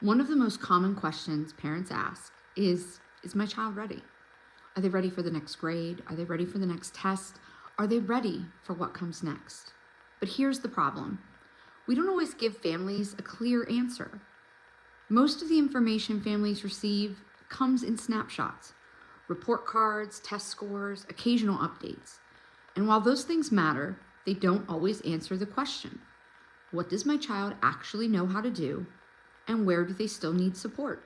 One of the most common questions parents ask is my child ready? Are they ready for the next grade? Are they ready for the next test? Are they ready for what comes next? But here's the problem. We don't always give families a clear answer. Most of the information families receive comes in snapshots, report cards, test scores, occasional updates. And while those things matter, they don't always answer the question. What does my child actually know how to do? And where do they still need support?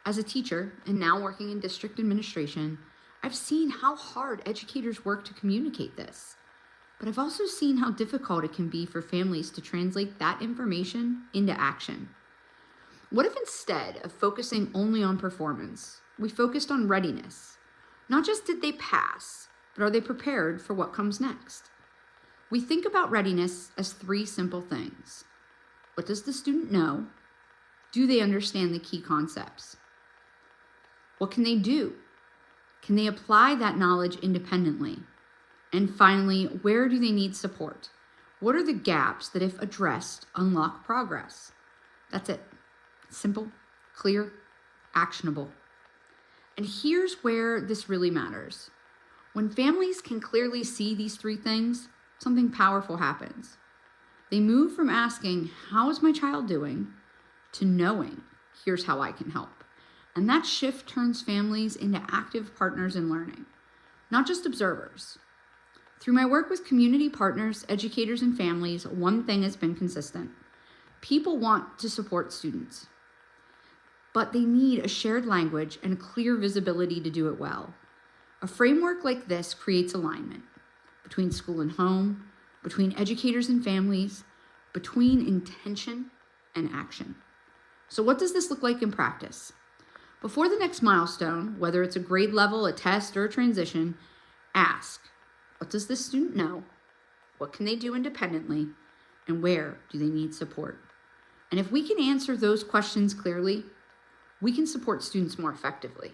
As a teacher, and now working in district administration, I've seen how hard educators work to communicate this. But I've also seen how difficult it can be for families to translate that information into action. What if instead of focusing only on performance, we focused on readiness? Not just did they pass, but are they prepared for what comes next? We think about readiness as three simple things. What does the student know? Do they understand the key concepts? What can they do? Can they apply that knowledge independently? And finally, where do they need support? What are the gaps that, if addressed, unlock progress? That's it. Simple, clear, actionable. And here's where this really matters. When families can clearly see these three things, something powerful happens. They move from asking, how is my child doing, to knowing, here's how I can help. And that shift turns families into active partners in learning, not just observers. Through my work with community partners, educators, and families, one thing has been consistent. People want to support students, but they need a shared language and a clear visibility to do it well. A framework like this creates alignment between school and home, between educators and families, between intention and action. So what does this look like in practice? Before the next milestone, whether it's a grade level, a test, or a transition, ask, what does this student know? What can they do independently? And where do they need support? And if we can answer those questions clearly, we can support students more effectively.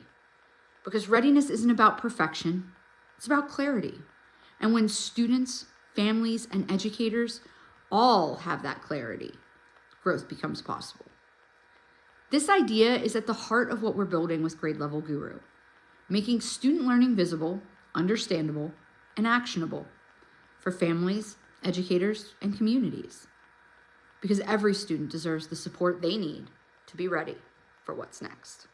Because readiness isn't about perfection, it's about clarity. And when students, families, and educators all have that clarity, growth becomes possible. This idea is at the heart of what we're building with Grade Level Guru, making student learning visible, understandable, and actionable for families, educators, and communities. Because every student deserves the support they need to be ready for what's next.